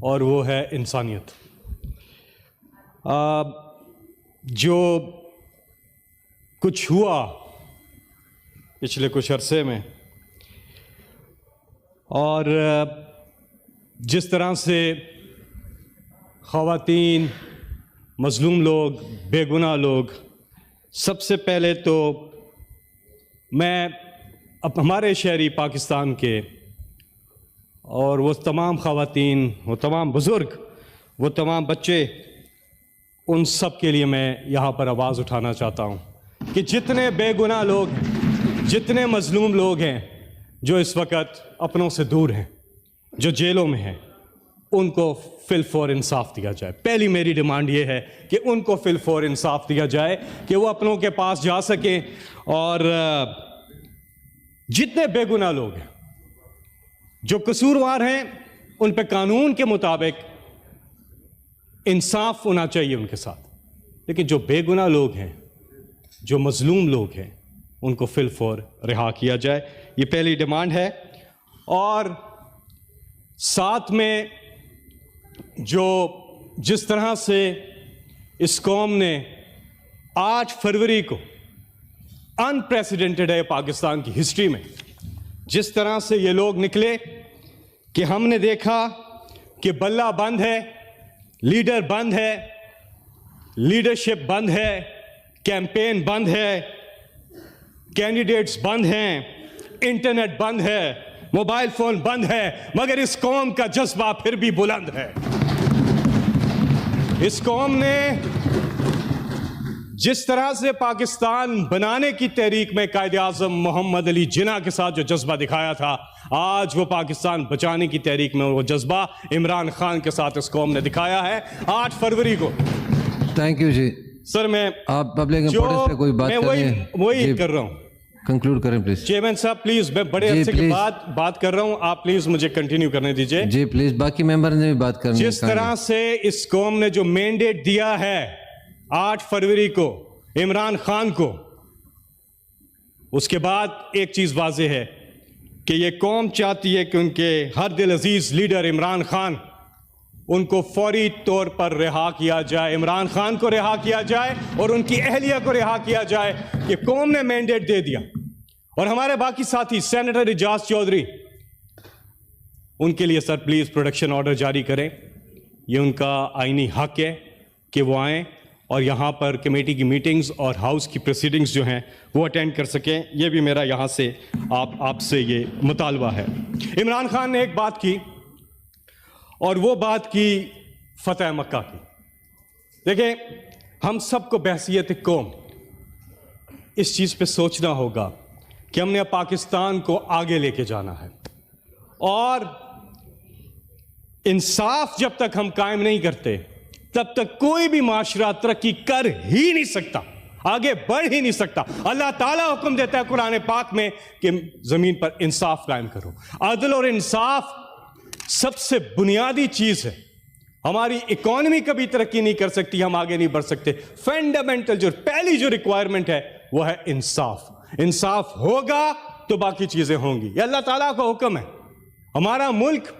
और वो है इंसानियत। जो कुछ हुआ पिछले कुछ अरसे में और जिस तरह से ख़वातीन, मज़लूम लोग, बेगुनाह लोग, सबसे पहले तो मैं अब हमारे शहरी पाकिस्तान के और वो तमाम ख़वातीन, वो तमाम बुज़ुर्ग, वो तमाम बच्चे, उन सब के लिए मैं यहाँ पर आवाज़ उठाना चाहता हूँ कि जितने बेगुनाह लोग हैं, जितने मज़लूम लोग हैं जो इस वक्त अपनों से दूर हैं, जो जेलों में हैं, उनको फिल फौर इंसाफ दिया जाए। पहली मेरी डिमांड ये है कि उनको फिल फौर इंसाफ दिया जाए कि वो अपनों के पास जा सकें और जितने बेगुनाह लोग हैं, जो कसूरवार हैं, उन पे कानून के मुताबिक इंसाफ होना चाहिए उनके साथ। लेकिन जो बेगुनाह लोग हैं, जो मजलूम लोग हैं, उनको फिल फौर रिहा किया जाए। ये पहली डिमांड है। और साथ में जो जिस तरह से इस कौम ने 8 फरवरी को अनप्रेसिडेंटेड है पाकिस्तान की हिस्ट्री में, जिस तरह से ये लोग निकले कि हमने देखा कि बल्ला बंद है, लीडर बंद है, लीडरशिप बंद है, कैंपेन बंद है, कैंडिडेट्स बंद हैं, इंटरनेट बंद है, मोबाइल फोन बंद है, मगर इस कौम का जज्बा फिर भी बुलंद है। इस कौम ने जिस तरह से पाकिस्तान बनाने की तहरीक में कायदे आज़म मोहम्मद अली जिन्ना के साथ जो जज्बा दिखाया था, आज वो पाकिस्तान बचाने की तहरीक में वो जज्बा इमरान खान के साथ इस कौम ने दिखाया है 8 फरवरी को। Thank you ji. सर मैं आप पब्लिक इंपॉर्टेंस पे कोई बात वही कर रहा हूँ। कंक्लूड करें प्लीज। चेयरमैन साहब प्लीज, मैं बड़े अरसे के बाद बात कर रहा हूँ, आप प्लीज मुझे कंटिन्यू करने दीजिए। जी प्लीज, बाकी मेंबर ने भी बात करनी है। जिस तरह से इस कौम ने जो मैंडेट दिया है 8 फरवरी को इमरान खान को, उसके बाद एक चीज वाज़ेह है कि ये कौम चाहती है कि उनके हर दिल अजीज लीडर इमरान खान, उनको फौरी तौर पर रिहा किया जाए, इमरान खान को रिहा किया जाए और उनकी अहलिया को रिहा किया जाए कि कौम ने मैंडेट दे दिया। और हमारे बाकी साथी सेनेटर इजाज चौधरी, उनके लिए सर प्लीज प्रोटेक्शन ऑर्डर जारी करें। ये उनका आईनी हक है कि वो आएँ और यहाँ पर कमेटी की मीटिंग्स और हाउस की प्रोसीडिंग्स जो हैं वो अटेंड कर सकें। ये भी मेरा यहाँ से आपसे ये मुतालबा है। इमरान खान ने एक बात की और वो बात की फतेह मक्का की। देखें, हम सबको बहसियत कौम इस चीज़ पे सोचना होगा कि हमने पाकिस्तान को आगे लेके जाना है और इंसाफ जब तक हम कायम नहीं करते तब तक कोई भी माशरा तरक्की कर ही नहीं सकता, आगे बढ़ ही नहीं सकता। अल्लाह ताला हुक्म देता है कुरान पाक में कि जमीन पर इंसाफ कायम करो। अदल और इंसाफ सबसे बुनियादी चीज है। हमारी इकोनॉमी कभी तरक्की नहीं कर सकती, हम आगे नहीं बढ़ सकते। फंडामेंटल जो पहली जो रिक्वायरमेंट है वो है इंसाफ। इंसाफ होगा तो बाकी चीजें होंगी। ये अल्लाह ताला का हुक्म है। हमारा मुल्क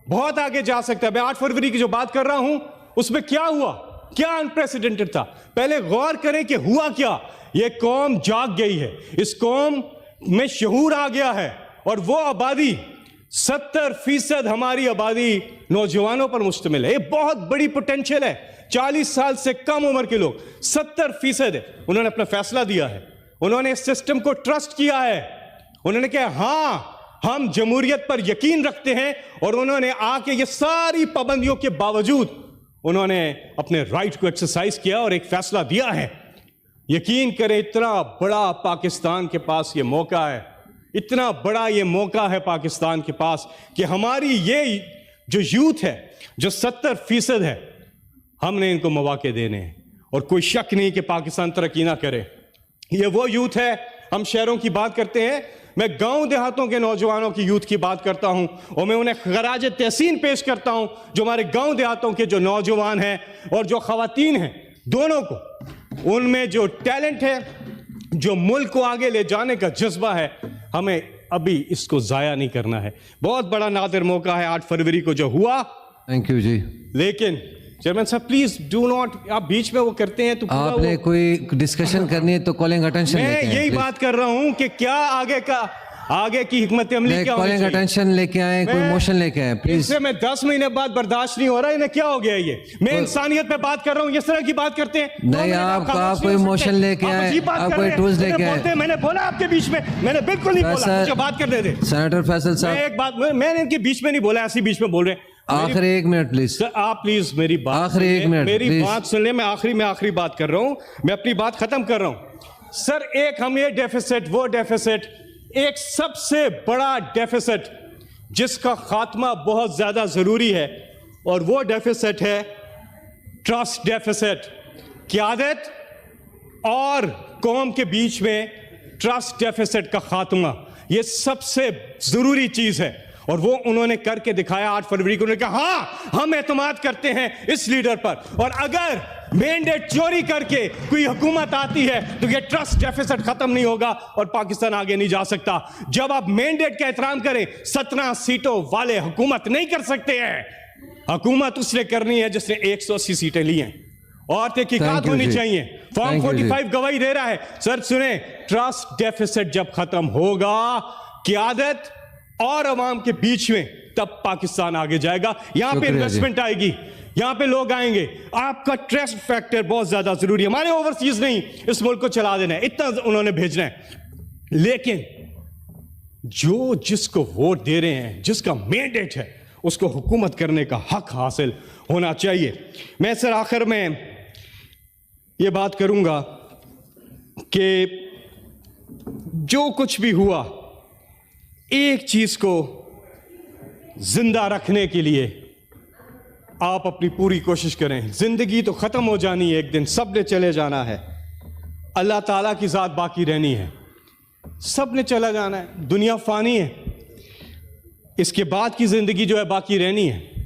बहुत आगे जा सकता है। मैं 8 फरवरी की जो बात कर रहा हूं उसमें क्या हुआ, क्या अनप्रेसिडेंटेड था, पहले गौर करें कि हुआ क्या। यह कौम जाग गई है, इस कौम में शऊर आ गया है और वो आबादी 70% हमारी आबादी नौजवानों पर मुश्तमिल है। ये बहुत बड़ी पोटेंशियल है। 40 साल से कम उम्र के लोग 70% है। उन्होंने अपना फैसला दिया है, उन्होंने इस सिस्टम को ट्रस्ट किया है, उन्होंने कहा हाँ हम जमहूरियत पर यकीन रखते हैं। और उन्होंने आके ये सारी पाबंदियों के बावजूद उन्होंने अपने राइट को एक्सरसाइज किया और एक फैसला दिया है। यकीन करें, इतना बड़ा पाकिस्तान के पास ये मौका है, इतना बड़ा ये मौका है पाकिस्तान के पास कि हमारी ये जो यूथ है जो 70% है, हमने इनको मौके देने हैं। और कोई शक नहीं कि पाकिस्तान तरक्की ना करे। ये वो यूथ है। हम शहरों की बात करते हैं, मैं गांव देहातों के नौजवानों की यूथ की बात करता हूं और मैं उन्हें खराज तहसीन पेश करता हूं जो हमारे गांव देहातों के जो नौजवान हैं और जो खवातीन हैं, दोनों को उनमें जो टैलेंट है, जो मुल्क को आगे ले जाने का जज्बा है, हमें अभी इसको ज़ाया नहीं करना है। बहुत बड़ा नादिर मौका है 8 फरवरी को जो हुआ, थैंक यू जी। लेकिन चेयरमैन साहब प्लीज डू नॉट, आप बीच में वो करते हैं तो पूरा आपने वो, कोई डिस्कशन करनी है तो कॉलिंग अटेंशन मैं लेके आए यही please। बात कर रहा हूं कि क्या आगे की हिकमत अमली क्या होनी कॉलिंग चाहिए। अटेंशन लेके आए, कोई मैं- मोशन लेके आए प्लीज। इससे मैं 10 महीने बाद बर्दाश्त नहीं हो रहा, इन्हें क्या हो गया ये। मैं इंसानियत पे बात कर रहा हूँ, इस तरह की बात करते हैं। नहीं, आप कोई मोशन लेके आए, आप कोई टूल्स लेके आए। मैंने बोला आपके बीच में, मैंने बिल्कुल नहीं बोला, मुझे बात करने दे। सेनेटर फैसल मैं साहब, एक बात, मैंने इनके बीच में नहीं बोला, ऐसी बीच में बोल रहे हैं। आखिरी 1 मिनट प्लीज। सर आप प्लीज मेरी बात आखिरी सुनिए, 1 मिनट, मेरी please। बात सुन ले। मैं आखिरी बात कर रहा हूं, मैं अपनी बात खत्म कर रहा हूं। सर एक हम ये डेफिसिट, वो डेफिसिट, एक सबसे बड़ा डेफिसिट जिसका खात्मा बहुत ज्यादा जरूरी है, और वो डेफिसिट है ट्रस्ट डेफिसिट। क़यादत और कौम के बीच में ट्रस्ट डेफिसिट का खात्मा, ये सबसे जरूरी चीज है, और वो उन्होंने करके दिखाया। 8 फरवरी को उन्होंने कहा हाँ हम एतमाद करते हैं इस लीडर पर, और अगर मैंडेट चोरी करके कोई हुकूमत आती है तो ये ट्रस्ट डेफिसिट खत्म नहीं होगा और पाकिस्तान आगे नहीं जा सकता। जब आप मैंडेट का एहतराम करें, 17 सीटों वाले हुकूमत नहीं कर सकते हैं। हुकूमत उसने करनी है जिसने 180 सीटें ली हैं, और तहकीकात होनी चाहिए। फॉर्म 45 गवाही दे रहा है। सर सुने, ट्रस्ट डेफिसिट जब खत्म होगा क़यादत और अवाम के बीच में, तब पाकिस्तान आगे जाएगा। यहां पे इन्वेस्टमेंट आएगी, यहां पे लोग आएंगे। आपका ट्रस्ट फैक्टर बहुत ज्यादा जरूरी है। हमारे ओवरसीज नहीं, इस मुल्क को चला देना है, इतना उन्होंने भेजना है। लेकिन जो जिसको वोट दे रहे हैं, जिसका मैंडेट है, उसको हुकूमत करने का हक हासिल होना चाहिए। मैं सर आखिर में ये बात करूंगा कि जो कुछ भी हुआ, एक चीज को जिंदा रखने के लिए आप अपनी पूरी कोशिश करें। जिंदगी तो खत्म हो जानी है एक दिन, सब ने चले जाना है, अल्लाह ताला की जात बाकी रहनी है, सब ने चला जाना है, दुनिया फानी है, इसके बाद की जिंदगी जो है बाकी रहनी है।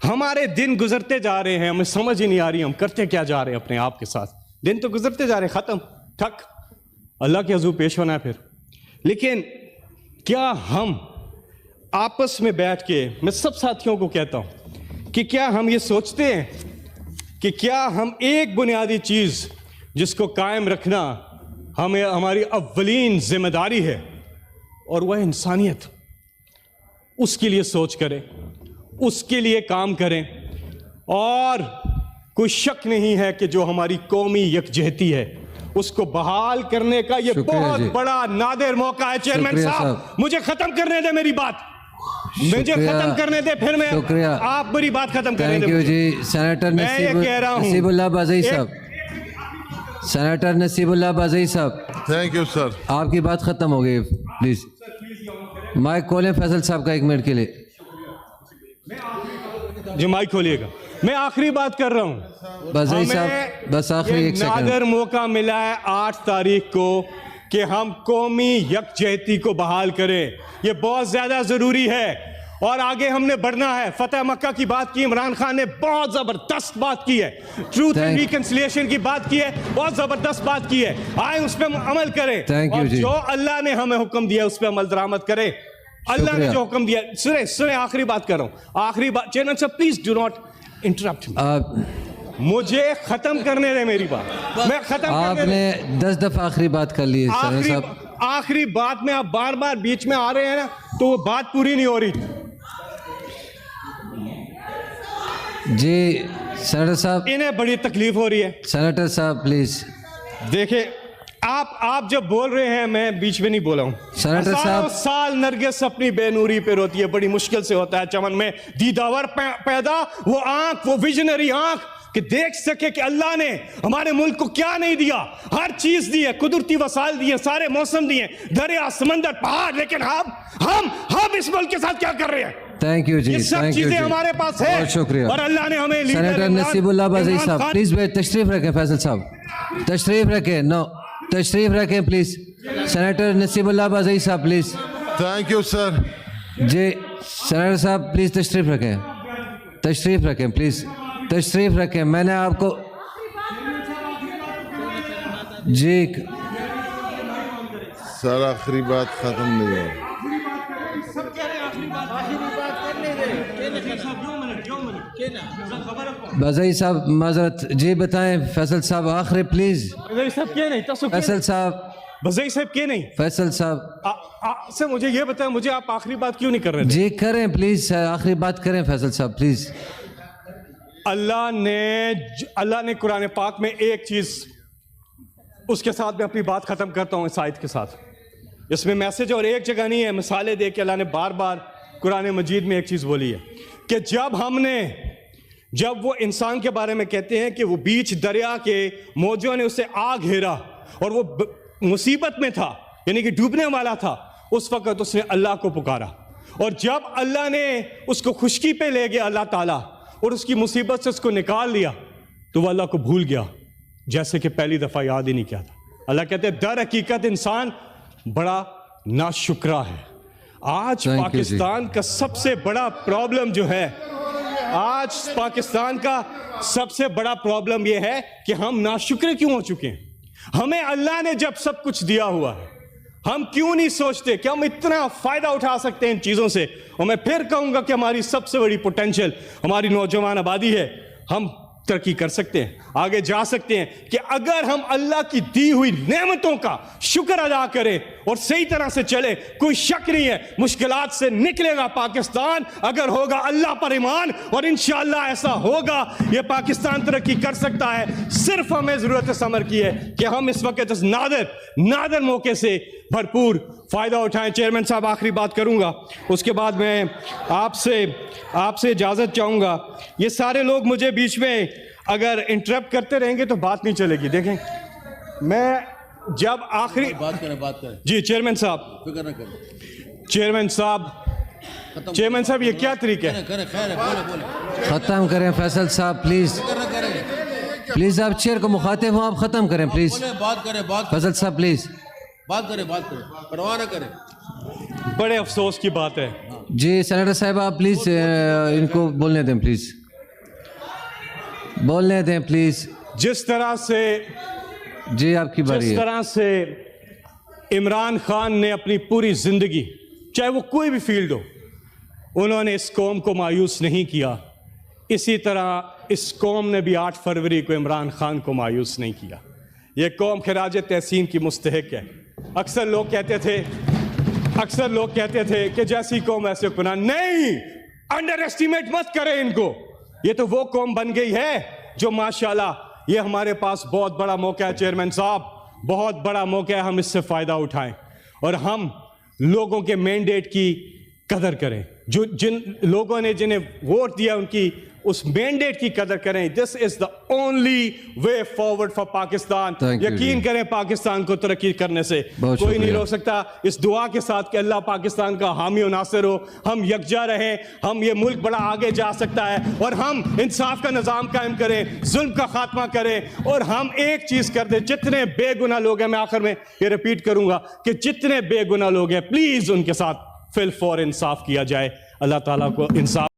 हमारे दिन गुजरते जा रहे हैं, हमें समझ ही नहीं आ रही हम करते क्या जा रहे हैं अपने आप के साथ। दिन तो गुजरते जा रहे, खत्म ठक, अल्लाह के हुजूर पेश होना है फिर। लेकिन क्या हम आपस में बैठ के, मैं सब साथियों को कहता हूं कि क्या हम ये सोचते हैं कि क्या हम एक बुनियादी चीज जिसको कायम रखना हमें हमारी अव्वलीन जिम्मेदारी है, और वह इंसानियत, उसके लिए सोच करें, उसके लिए काम करें। और कोई शक नहीं है कि जो हमारी कौमी यकजहती है उसको बहाल करने का ये बहुत बड़ा नादिर मौका है। चेयरमैन साहब मुझे खत्म करने दे मेरी बात, मुझे खत्म करने दे, फिर मैं आप मेरी बात खत्म करने दे। Thank you ji. Senator Naseebullah Bazai साहब, सेनेटर नसीबुल्लाह बाज़ई साहब, थैंक यू सर। आपकी बात खत्म हो गई, प्लीज माइक खोलें फैसल साहब का 1 मिनट के लिए। जी माइक खोलिएगा, मैं आखिरी बात कर रहा हूं। बाज़ई साहब बस आखिरी 1 सेकंड। नादिर मौका मिला है 8 तारीख को कि हम कौमी यकजहती को बहाल करें, ये बहुत ज्यादा जरूरी है। और आगे हमने बढ़ना है। फतेह मक्का की बात की, इमरान खान ने बहुत जबरदस्त बात की है, ट्रूथ एंड रिकंसिलिएशन की बात की है, बहुत जबरदस्त बात की है। आए उस पर अमल करें, और जो अल्लाह ने हमें हुक्म दिया उस पर अमल दरामद करें। अल्लाह ने जो हुक्म दिया, सुने आखिरी बात कर रहा हूं, आखिरी बात। चेयरमैन साहब प्लीज डू नॉट इंटरप्ट मी, मुझे खत्म करने दे मेरी बात, मैं खत्म। आपने 10 दफा आखिरी बात कर ली है आखिरी बात में आप बार बार बीच में आ रहे हैं ना, तो वो बात पूरी नहीं हो रही जी। सेनेटर साहब, इन्हें बड़ी तकलीफ हो रही है। सेनेटर साहब प्लीज देखिए, आप जब बोल रहे हैं, मैं बीच में नहीं बोला हूं। सेनेटर साहब, साल नरगिस अपनी बेनूरी पे रोती है, बड़ी मुश्किल से होता है चमन में दीदावर पैदा, वो आंख, वो विजनरी आंख कि देख सके कि अल्लाह ने हमारे मुल्क को क्या नहीं दिया। हर चीज दी है, कुदरती वसाइल दिए, सारे मौसम दिए, दरिया, समंदर, पहाड़, लेकिन हम इस मुल्क के साथ क्या कर रहे हैं? थैंक यू जी, ये सब चीजें हमारे पास है, बहुत शुक्रिया। और अल्लाह ने हमें सेनेटर नसीबुल्लाह बाज़ई साहब प्लीज तशरीफ रखें, फैसल साहब तशरीफ रखें, नो तशरीफ रखें प्लीज। सेनेटर नसीबुल्लाह बाज़ई साहब please. Thank you sir ji. Senator साहब प्लीज तशरीफ रखें, तशरीफ रखें प्लीज, तशरीफ रखें। मैंने आपको जी सर आखिरी बात खत्म नहीं हो। बाज़ई साहब माजरत जी बताएं फैसल साहब आखिरी प्लीज बजई साहब क्या नहीं तसो फैसल साहब बजई साहब क्या नहीं फैसल साहब सर मुझे ये बताएं मुझे आप आखिरी बात क्यों नहीं कर रहे थे जी करें प्लीज आखिरी बात करें फैसल साहब प्लीज अल्लाह ने कुरान पाक में एक चीज उसके साथ मैं अपनी बात खत्म करता हूं इस आयत के साथ इसमें मैसेज और एक जगह नहीं है मिसालें दे के अल्लाह ने बार बार कुरान मजीद में एक चीज बोली है कि जब वो इंसान के बारे में कहते हैं कि वो बीच दरिया के मौजों ने उसे आ घेरा और वो मुसीबत में था यानी कि डूबने वाला था उस वक्त उसने अल्लाह को पुकारा और जब अल्लाह ने उसको खुशकी पे ले गया अल्लाह ताला और उसकी मुसीबत से उसको निकाल लिया तो वह अल्लाह को भूल गया जैसे कि पहली दफा याद ही नहीं किया था अल्लाह कहते हैं दर हकीकत इंसान बड़ा नाशुक्रा है आज पाकिस्तान का सबसे बड़ा प्रॉब्लम जो है आज पाकिस्तान का सबसे बड़ा प्रॉब्लम यह है कि हम नाशुक्र क्यों हो चुके हैं हमें अल्लाह ने जब सब कुछ दिया हुआ है हम क्यों नहीं सोचते कि हम इतना फायदा उठा सकते हैं इन चीजों से और मैं फिर कहूंगा कि हमारी सबसे बड़ी पोटेंशियल हमारी नौजवान आबादी है हम तरक्की कर सकते हैं आगे जा सकते हैं कि अगर हम अल्लाह की दी हुई नेमतों का शुक्र अदा करें और सही तरह से चले कोई शक नहीं है मुश्किलात से निकलेगा पाकिस्तान अगर होगा अल्लाह पर ईमान और इंशाअल्लाह ऐसा होगा ये पाकिस्तान तरक्की कर सकता है सिर्फ हमें जरूरत समर की है कि हम इस वक्त इस नादर मौके से भरपूर फायदा उठाएं चेयरमैन साहब आखिरी बात करूंगा उसके बाद मैं आपसे इजाजत चाहूंगा ये सारे लोग मुझे बीच में अगर इंटरप्ट करते रहेंगे तो बात नहीं चलेगी देखें मैं जब आखिरी बात करें जी चेयरमैन साहब फिक्र न करें चेयरमैन साहब ये क्या तरीका है करें खैर बोले खत्म करें फैसल साहब प्लीज प्लीज आप चेयर को मुखातिब हो आप खत्म करें प्लीज बात करें फैसल साहब प्लीज बात करें परवाह न करें बड़े अफसोस की बात है जी सेनेटर साहब आप प्लीज इनको बोलने दें प्लीज बोलने दें प्लीज जिस तरह से जी आपकी बारी जिस है तरह से इमरान खान ने अपनी पूरी जिंदगी चाहे वो कोई भी फील्ड हो उन्होंने इस कौम को मायूस नहीं किया इसी तरह इस कौम ने भी 8 फरवरी को इमरान खान को मायूस नहीं किया ये कौम खिराज तहसीन की मुस्तहिक है अक्सर लोग कहते थे कि जैसी कौम ऐसे हुक्मरान नहीं अंडर एस्टिमेट मत करें इनको ये तो वो कौम बन गई है जो माशाल्लाह ये हमारे पास बहुत बड़ा मौका है चेयरमैन साहब बहुत बड़ा मौका है हम इससे फायदा उठाएं और हम लोगों के मैंडेट की कदर करें जो जिन लोगों ने जिन्हें वोट दिया उनकी उस मैंडेट की कदर करें this is the only way forward for Pakistan यकीन करें पाकिस्तान को तरक्की करने से कोई नहीं रोक सकता इस दुआ के साथ कि अल्लाह पाकिस्तान का हामी और नासिर हो हम यकजा रहें हम ये मुल्क बड़ा आगे जा सकता है और हम इंसाफ का निज़ाम कायम करें जुल्म का खात्मा करें और हम एक चीज़ कर दें जितने बेगुनाह लोग हैं मैं आखिर में ये रिपीट करूंगा कि जितने बेगुनाह लोग हैं प्लीज़ उनके साथ फिल फॉर इंसाफ किया जाए अल्लाह ताला को इंसाफ